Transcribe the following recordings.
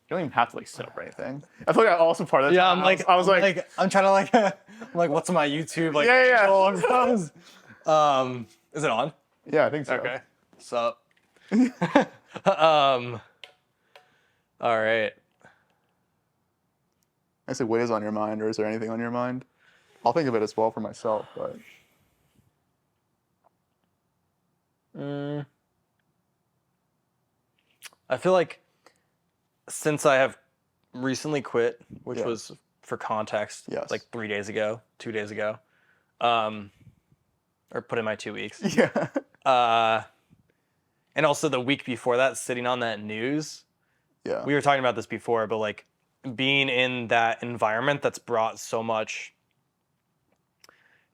don't even have to like sit up or anything. I feel like I also part of that. Yeah, time, I was like, I'm trying to like, I'm like, what's my YouTube? Like, Yeah. Is it on? Yeah, I think so. Okay. Sup? All right. I say, what is on your mind, or is there anything on your mind? I'll think of it as well for myself, but. I feel like since I have recently quit, which was for context, like 3 days ago, 2 days ago, or put in my 2 weeks. Yeah. And also the week before that, sitting on that news. Yeah. We were talking about this before, but like being in that environment that's brought so much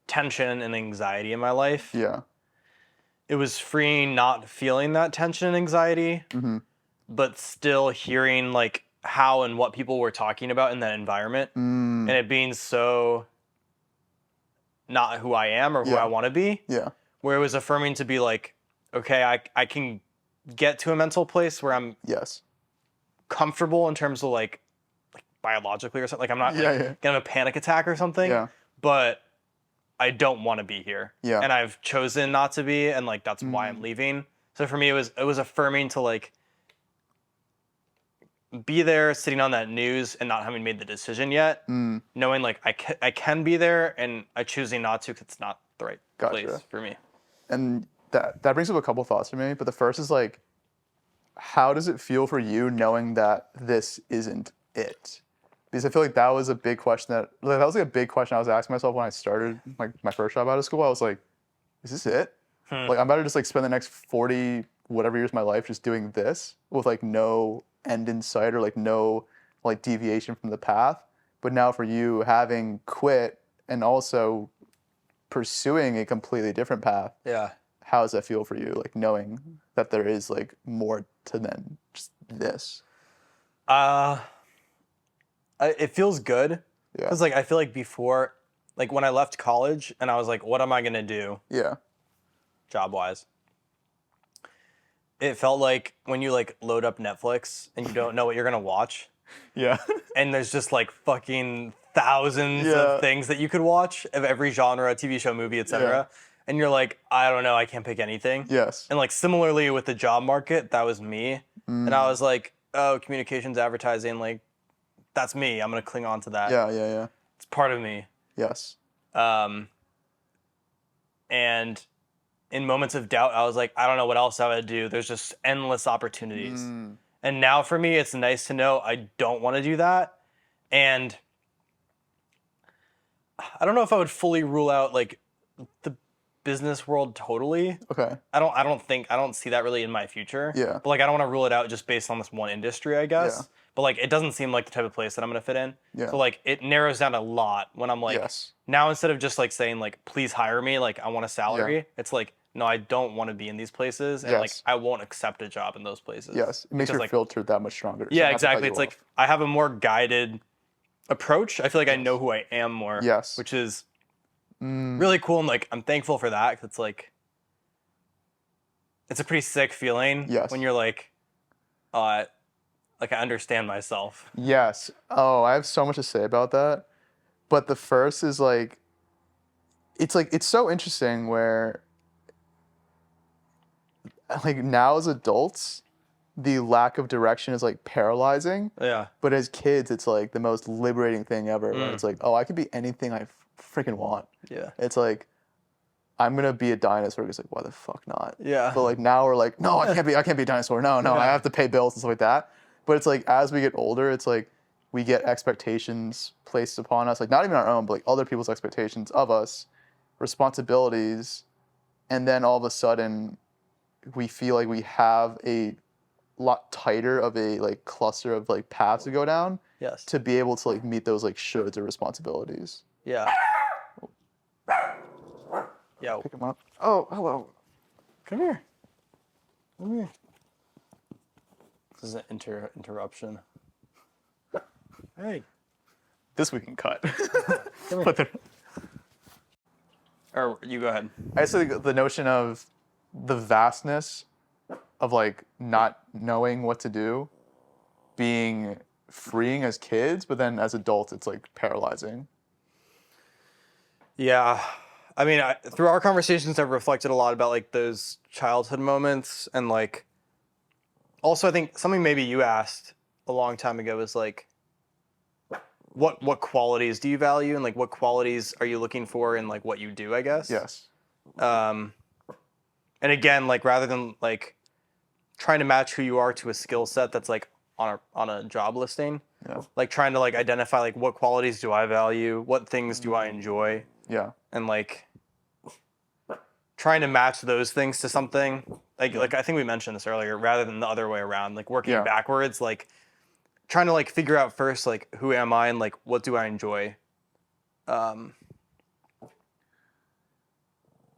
tension and anxiety in my life. Yeah. It was freeing not feeling that tension and anxiety, but still hearing like how and what people were talking about in that environment, and it being so not who I am or who I want to be. Yeah. Where it was affirming to be like, okay, I can get to a mental place where I'm comfortable in terms of like biologically or something. Like I'm not gonna have a panic attack or something. Yeah. But I don't want to be here. Yeah. And I've chosen not to be, and like that's why I'm leaving. So for me, it was affirming to like be there, sitting on that news, and not having made the decision yet, knowing like I can be there, and I choosing not to because it's not the right place for me. And that brings up a couple thoughts for me. But the first is like, how does it feel for you knowing that this isn't it? Because I feel like that was a big question that was like a big question I was asking myself when I started like my first job out of school. I was like, is this it? Like I'm about to just like spend the next 40 whatever years of my life just doing this with like no end in sight or like no like deviation from the path. But now for you having quit and also pursuing a completely different path. Yeah. How does that feel for you? Like knowing that there is like more to than just this. It feels good because like I feel like before, like when I left college and I was like, what am I gonna do? Yeah. Job wise. It felt like when you like load up Netflix and you don't know what you're gonna watch. Yeah. And there's just like fucking thousands of things that you could watch of every genre, TV show, movie, etc. Yeah. And you're like, I don't know, I can't pick anything. Yes. And like similarly with the job market, that was me. And I was like, oh, communications, advertising, like that's me. I'm gonna cling on to that. Yeah. It's part of me. Yes. And in moments of doubt, I was like, I don't know what else I would do. There's just endless opportunities. And now for me, it's nice to know I don't want to do that. And I don't know if I would fully rule out like the business world totally. Okay. I don't see that really in my future. Yeah. But like I don't want to rule it out just based on this one industry, I guess. Yeah. But like it doesn't seem like the type of place that I'm gonna fit in. Yeah. So like it narrows down a lot when I'm like now instead of just like saying like please hire me, like I want a salary, it's like no, I don't want to be in these places and like I won't accept a job in those places. Yes. It makes your filter that much stronger. Yeah, exactly. It's like I have a more guided approach. I feel like I know who I am more. Yes. Which is really cool, and like I'm thankful for that because it's like it's a pretty sick feeling when you're like I understand myself. Yes. Oh, I have so much to say about that. But the first is like it's so interesting where like now as adults the lack of direction is like paralyzing. Yeah. But as kids it's like the most liberating thing ever. Where it's like, oh, I could be anything I freaking want. Yeah. It's like I'm gonna be a dinosaur. It's like, why the fuck not? Yeah. But like now we're like, no, I can't be a dinosaur. No, I have to pay bills and stuff like that. But it's like as we get older, it's like we get expectations placed upon us, like not even our own, but like other people's expectations of us, responsibilities, and then all of a sudden we feel like we have a lot tighter of a like cluster of like paths to go down. Yes. To be able to like meet those like shoulds or responsibilities. Yeah. Yo. Pick him up. Oh, hello. Come here. Come here. This is an interruption. Hey. This we can cut. Come here. Or you go ahead. I just think the notion of the vastness of like not knowing what to do being freeing as kids, but then as adults, it's like paralyzing. Yeah. I mean, through our conversations, I've reflected a lot about like those childhood moments, and like also I think something maybe you asked a long time ago is like, what qualities do you value, and like what qualities are you looking for in like what you do, I guess. Yes. And again, like rather than like trying to match who you are to a skill set that's like on a job listing, Yeah. like trying to like identify like what qualities do I value, what things do I enjoy, Yeah. and like trying to match those things to something. Like I think we mentioned this earlier, rather than the other way around, like working backwards, like trying to like figure out first like who am I and like what do I enjoy.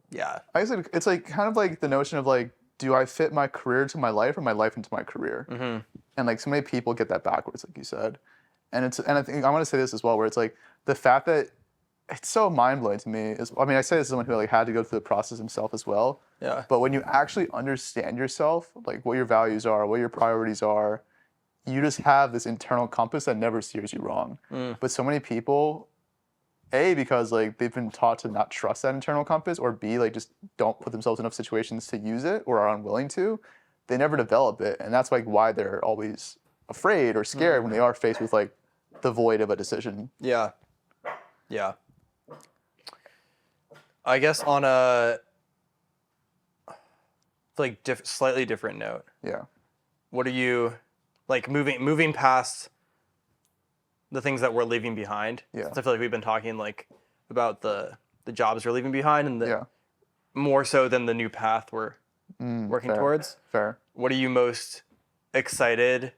Yeah. I guess it's like kind of like the notion of like, do I fit my career to my life or my life into my career? Mm-hmm. And like so many people get that backwards, like you said. And I think I want to say this as well, where it's like the fact that it's so mind blowing to me is, I mean, I say this as someone who like had to go through the process himself as well. Yeah. But when you actually understand yourself, like what your values are, what your priorities are, you just have this internal compass that never steers you wrong. But so many people, A, because like they've been taught to not trust that internal compass, or B, like just don't put themselves in enough situations to use it or are unwilling to, they never develop it. And that's like why they're always afraid or scared when they are faced with like the void of a decision. Yeah. Yeah. I guess on a like slightly different note, Yeah. what are you like moving past the things that we're leaving behind? Yeah. Since I feel like we've been talking like about the jobs we're leaving behind, and Yeah. more so than the new path we're working Fair. towards. Fair. What are you most excited?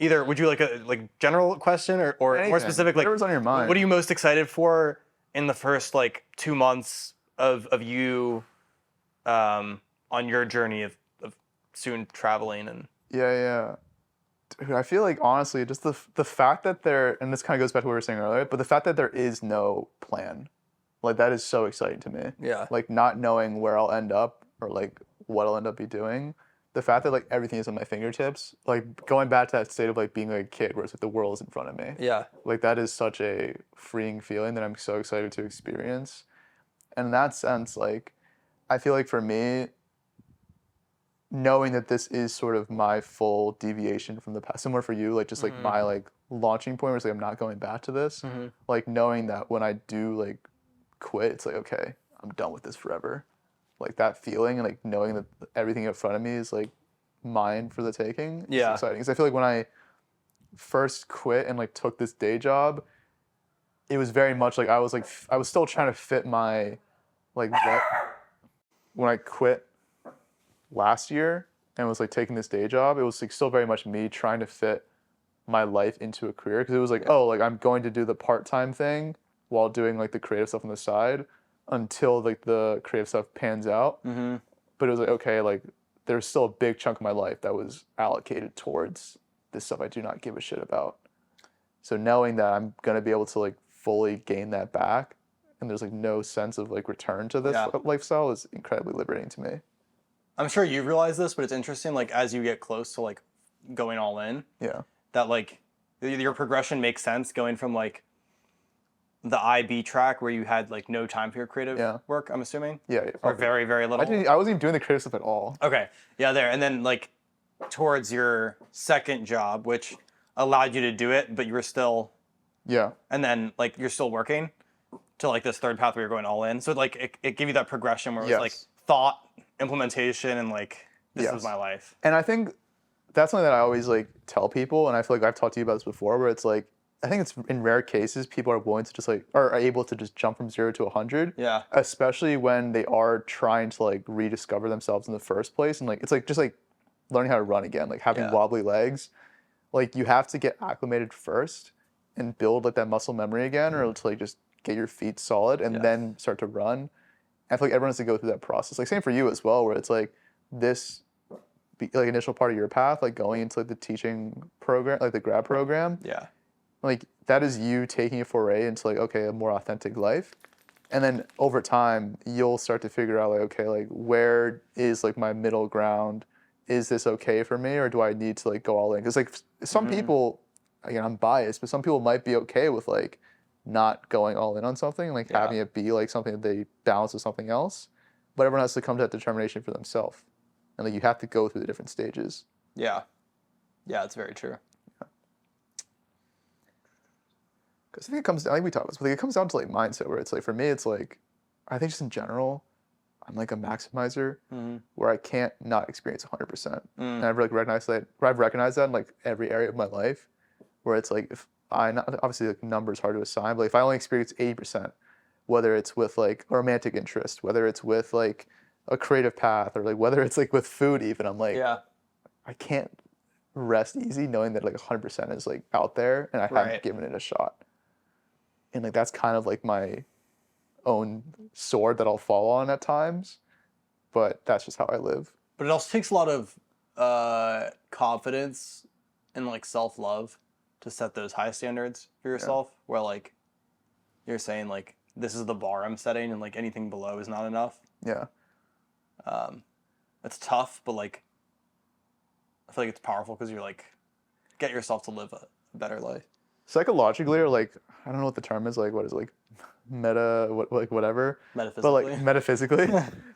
Either would you like a like general question, or more Anything. specific, like Whatever's on your mind. what are you most excited for in the first like 2 months of you on your journey of soon traveling? And Yeah. Dude, I feel like honestly, just the fact that and this kind of goes back to what we were saying earlier, but the fact that there is no plan, like that is so exciting to me. Yeah. Like not knowing where I'll end up or like what I'll end up be doing. The fact that like everything is at my fingertips, like going back to that state of like being like a kid where it's like the world is in front of me. Yeah. Like that is such a freeing feeling that I'm so excited to experience. And in that sense, like I feel like for me, knowing that this is sort of my full deviation from the past, similar for you, like just like my like launching point where it's like I'm not going back to this. Like knowing that when I do like quit, it's like, okay, I'm done with this forever. Like that feeling and like knowing that everything in front of me is like mine for the taking. Yeah. It's exciting. Because I feel like when I first quit and like took this day job, it was very much like I was still trying to fit my like when I quit last year and was like taking this day job, it was like still very much me trying to fit my life into a career, because it was like, oh, like I'm going to do the part-time thing while doing like the creative stuff on the side until like the creative stuff pans out. But it was like, okay, like there's still a big chunk of my life that was allocated towards this stuff I do not give a shit about. So knowing that I'm gonna be able to like fully gain that back and there's like no sense of like return to this lifestyle is incredibly liberating to me. I'm sure you've realized this, but it's interesting, like as you get close to like going all in, that like your progression makes sense, going from like the IB track where you had like no time for your creative work, I'm assuming. Or very, very little. I wasn't even doing the creative stuff at all. Okay. Yeah, there. And then like towards your second job, which allowed you to do it, but you were still and then like you're still working to like this third path where you're going all in. So like it gave you that progression where it was like thought, implementation, and like this is my life. And I think that's something that I always like tell people, and I feel like I've talked to you about this before, where it's like I think it's in rare cases people are willing to just like are able to just jump from 0 to 100. Yeah. Especially when they are trying to like rediscover themselves in the first place, and like it's like just like learning how to run again, like having wobbly legs. Like you have to get acclimated first and build like that muscle memory again, or to like just get your feet solid and then start to run. I feel like everyone has to go through that process. Like same for you as well, where it's like this like initial part of your path, like going into like the teaching program, like the grad program. Yeah. Like that is you taking a foray into like, okay, a more authentic life. And then over time, you'll start to figure out like, okay, like where is like my middle ground is this okay for me, or do I need to like go all in? Because like some people, again, I'm biased, but some people might be okay with like not going all in on something, like having it be like something that they balance with something else. But everyone has to come to that determination for themselves, and like you have to go through the different stages. Yeah, it's very true. Because I think it comes, I think we talked about this, but it comes down to like mindset, where it's like, for me, it's like, I think just in general, I'm like a maximizer where I can't not experience 100%. And I've like recognized that in like every area of my life, where it's like, if obviously like numbers hard to assign, but if I only experience 80%, whether it's with like a romantic interest, whether it's with like a creative path, or like whether it's like with food even, I'm like, I can't rest easy knowing that like 100% is like out there and I haven't given it a shot. And like that's kind of like my own sword that I'll fall on at times, but that's just how I live. But it also takes a lot of confidence and like self-love to set those high standards for yourself, where like you're saying like, this is the bar I'm setting, and like anything below is not enough. Yeah. It's tough, but like I feel like it's powerful because you're like, get yourself to live a better life. Psychologically, or like, I don't know what the term is, like, what is it, like whatever. Metaphysically. But like metaphysically.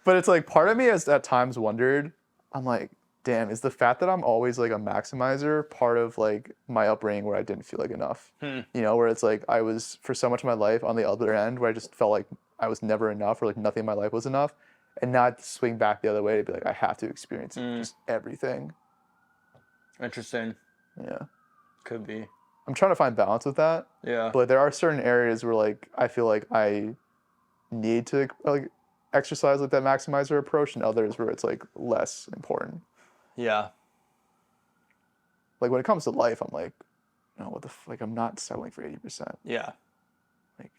But it's like part of me has at times wondered, I'm like, damn, is the fact that I'm always like a maximizer part of like my upbringing where I didn't feel like enough? You know, where it's like I was for so much of my life on the other end where I just felt like I was never enough, or like nothing in my life was enough, and not swing back the other way to be like, I have to experience just everything. Interesting. Yeah. Could be. I'm trying to find balance with that. Yeah. But there are certain areas where like I feel like I need to like exercise like that maximizer approach, and others where it's like less important. Yeah. Like when it comes to life, I'm like, no, what the like I'm not settling for 80%. Yeah. Like,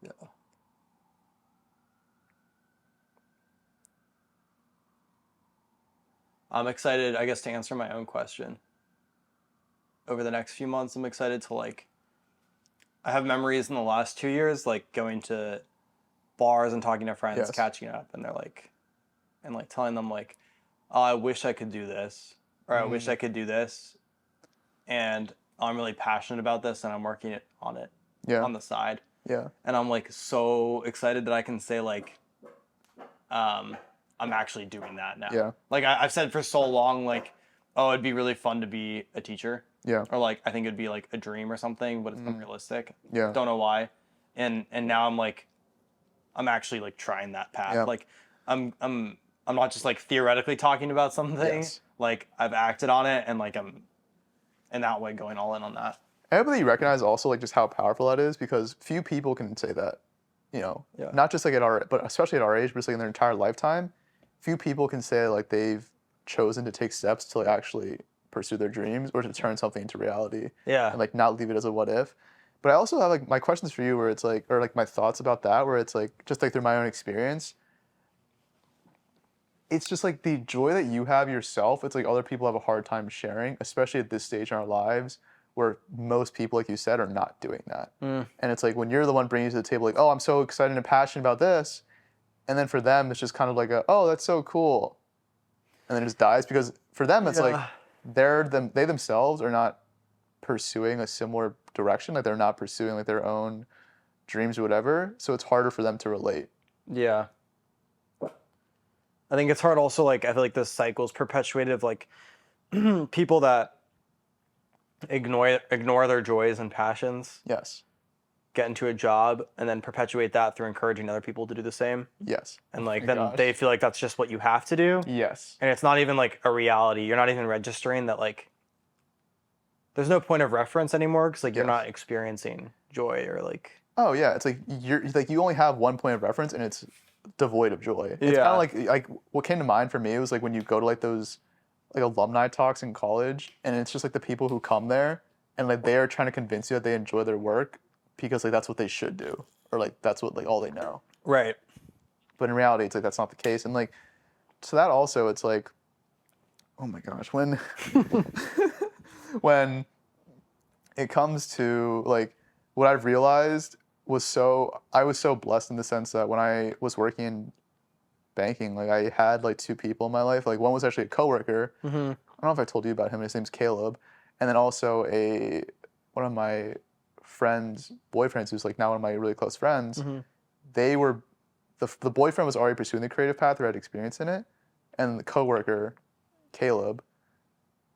yeah. I'm excited, I guess, to answer my own question. Over the next few months, I'm excited to like, I have memories in the last 2 years, like going to bars and talking to friends, catching up, and they're like, and like telling them like, oh, I wish I could do this, or I wish I could do this, and I'm really passionate about this, and I'm working on it on the side. Yeah. And I'm like so excited that I can say like, I'm actually doing that now. Yeah. Like I've said for so long, like, oh, it'd be really fun to be a teacher. Yeah. Or like, I think it'd be like a dream or something, but it's unrealistic. Yeah. Don't know why. And now I'm like, I'm actually like trying that path. Yeah. Like I'm not just like theoretically talking about something. Yes. Like I've acted on it, and like I'm in that way going all in on that. I hope that you recognize also like just how powerful that is, because few people can say that, you know, not just like at our, but especially at our age, but just like in their entire lifetime, few people can say like they've chosen to take steps to like actually pursue their dreams or to turn something into reality. Yeah. And like not leave it as a what if. But I also have like my questions for you where it's like, or like my thoughts about that, where it's like, just like through my own experience, it's just like the joy that you have yourself, it's like other people have a hard time sharing, especially at this stage in our lives where most people, like you said, are not doing that. And it's like when you're the one bringing it to the table, like, oh, I'm so excited and passionate about this. And then for them, it's just kind of like, oh, that's so cool. And then it just dies, because for them, it's like they themselves are not pursuing a similar direction. Like they're not pursuing like their own dreams or whatever. So it's harder for them to relate. Yeah. I think it's hard also, like, I feel like this cycle is perpetuated of like people that ignore their joys and passions. Yes. Get into a job and then perpetuate that through encouraging other people to do the same. Yes. And like then they feel like that's just what you have to do. Yes. And it's not even like a reality. You're not even registering that like there's no point of reference anymore, because like you're not experiencing joy or like. Oh yeah, it's like you only have one point of reference and it's devoid of joy. It's kind of like what came to mind for me was like when you go to like those like alumni talks in college, and it's just like the people who come there and like they are trying to convince you that they enjoy their work because like that's what they should do, or like that's what like all they know. Right. But in reality, it's like that's not the case. And like so that also, it's like, oh my gosh, when when it comes to like what I've realized was I was so blessed in the sense that when I was working banking, like I had like two people in my life. Like one was actually a coworker. Mm-hmm. I don't know if I told you about him. His name's Caleb, and then also one of my friends' boyfriends, who's like now one of my really close friends. Mm-hmm. They were the boyfriend was already pursuing the creative path or had experience in it, and the coworker, Caleb,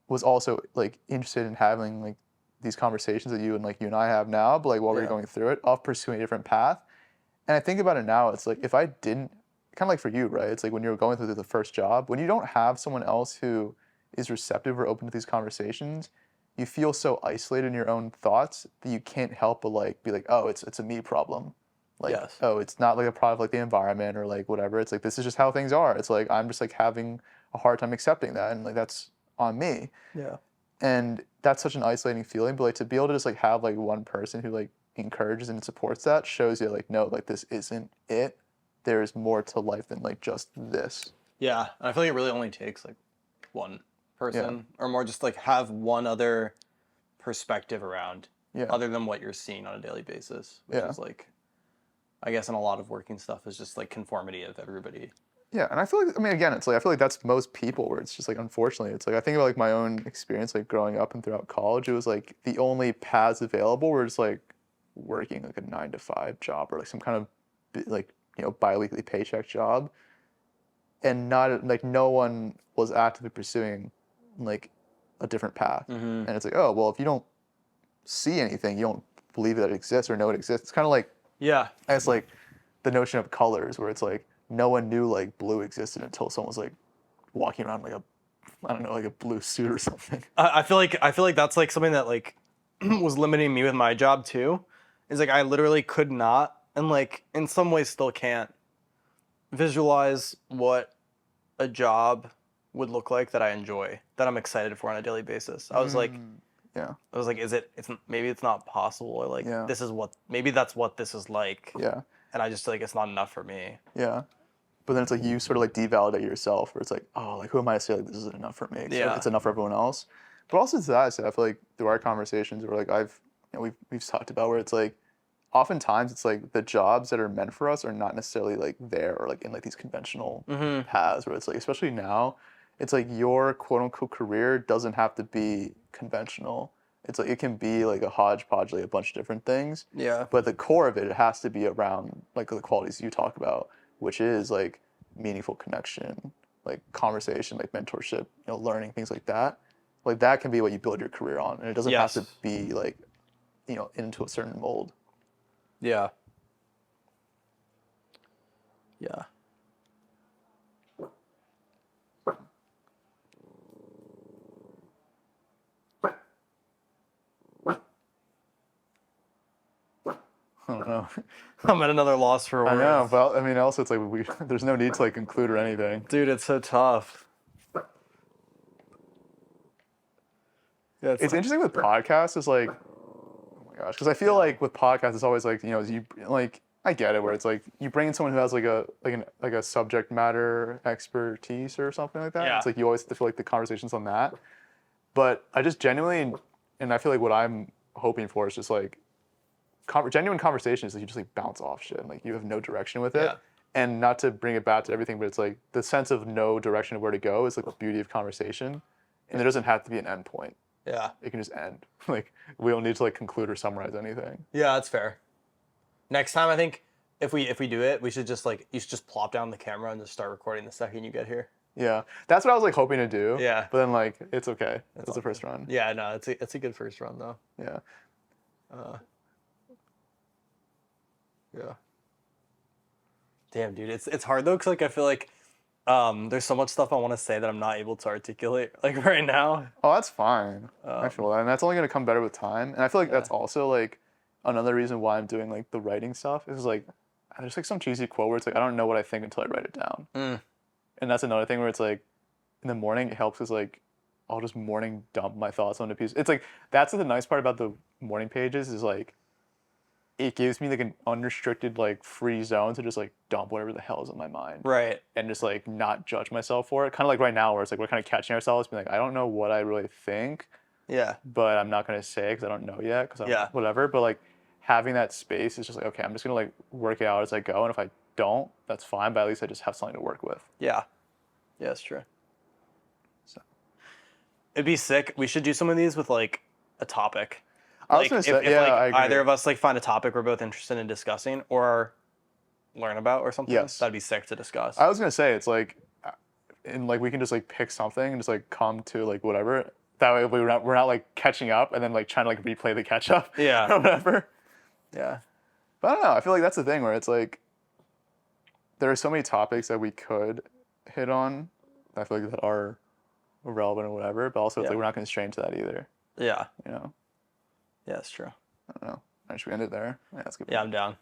was also like interested in having like these conversations that you and I have now, but like while we were going through it, of pursuing a different path. And I think about it now, it's like if I didn't, kind of like for you, right? It's like when you were going through the first job, when you don't have someone else who is receptive or open to these conversations, you feel so isolated in your own thoughts that you can't help but like be like, oh, it's a me problem. Like, Yes. oh, it's not like a product of like the environment or like whatever. It's like this is just how things are. It's like I'm just like having a hard time accepting that, and like that's on me. Yeah. And that's such an isolating feeling, but like to be able to just like have like one person who like encourages and supports that shows you like, no, like this isn't it. There's more to life than like just this. Yeah. And I feel like it really only takes like one person or more, just like have one other perspective around other than what you're seeing on a daily basis, which is like, I guess in a lot of working stuff is just like conformity of everybody. Yeah, and I feel like, I mean, again, it's like, I feel like that's most people where it's just like, unfortunately, it's like, I think about like my own experience, like growing up and throughout college, it was like the only paths available were just like working like a 9-to-5 job or like some kind of like, bi-weekly paycheck job. And not like no one was actively pursuing like a different path. Mm-hmm. And it's like, oh, well, if you don't see anything, you don't believe that it exists or know it exists. It's kind of like, it's like the notion of colors where it's like, no one knew like blue existed until someone was like walking around like like a blue suit or something. I feel like that's like something that like was limiting me with my job too. Is like I literally could not, and like in some ways still can't, visualize what a job would look like that I enjoy, that I'm excited for on a daily basis. I was like, maybe it's not possible, or like maybe that's what this is like. Yeah. And I just like it's not enough for me. Yeah. But then it's like you sort of like devalidate yourself, where it's like, oh, like who am I to say like this isn't enough for me? It's enough for everyone else. But also to that, so I feel like through our conversations, where like we've talked about, where it's like, oftentimes it's like the jobs that are meant for us are not necessarily like there or like in like these conventional paths, where it's like, especially now, it's like your quote unquote career doesn't have to be conventional. It's like it can be like a hodgepodge, like a bunch of different things. Yeah. But the core of it has to be around like the qualities you talk about, which is like meaningful connection, like conversation, like mentorship, learning, things like that. Like that can be what you build your career on, and it doesn't have to be like, into a certain mold. Yeah. Yeah. I don't know. I'm at another loss for words. I know, but I mean, also it's like there's no need to like conclude or anything. Dude, it's so tough. Yeah, it's interesting with podcasts. Is like, oh my gosh, because I feel like with podcasts, it's always like you like I get it where it's like you bring in someone who has like a subject matter expertise or something like that. Yeah. It's like you always feel like the conversation's on that. But I just genuinely, and I feel like what I'm hoping for is just like genuine conversations that you just like bounce off shit and like you have no direction with it. Yeah. And not to bring it back to everything, but it's like the sense of no direction of where to go is like the beauty of conversation. And there doesn't have to be an end point. Yeah. It can just end. Like we don't need to like conclude or summarize anything. Yeah, that's fair. Next time I think if we do it, you should just plop down the camera and just start recording the second you get here. Yeah. That's what I was like hoping to do. Yeah. But then like it's okay. It's the first run. Yeah, no, it's a good first run though. Yeah. Yeah. Damn, dude, it's hard though, cause like I feel like there's so much stuff I want to say that I'm not able to articulate like right now. Oh, that's fine. I feel that, and that's only gonna come better with time. And I feel like that's also like another reason why I'm doing like the writing stuff is like there's like some cheesy quote where it's like I don't know what I think until I write it down. And that's another thing where it's like in the morning it helps is like I'll just morning dump my thoughts onto a piece. It's like that's the nice part about the morning pages is like it gives me like an unrestricted like free zone to just like dump whatever the hell is in my mind. Right. And just like not judge myself for it. Kind of like right now where it's like we're kind of catching ourselves being like I don't know what I really think. Yeah. But I'm not going to say because I don't know yet because whatever. But like having that space is just like, okay, I'm just going to like work it out as I go. And if I don't, that's fine. But at least I just have something to work with. Yeah. Yeah, it's true. So It'd be sick. We should do some of these with like a topic. I was Like gonna say, if yeah, like I agree. either of us like find a topic we're both interested in discussing or learn about or something. Yes. That'd be sick to discuss. I was gonna say it's like, and like we can just like pick something and just like come to like whatever. That way we're not like catching up and then like trying to like replay the catch up. Yeah. Or whatever. Yeah. But I don't know. I feel like that's the thing where it's like there are so many topics that we could hit on. I feel like that are relevant or whatever. But also it's Yeah. like we're not gonna stray into that either. Yeah. You know. Yeah, it's true. I don't know. Should we end it there? Yeah, that's good. Yeah, I'm down.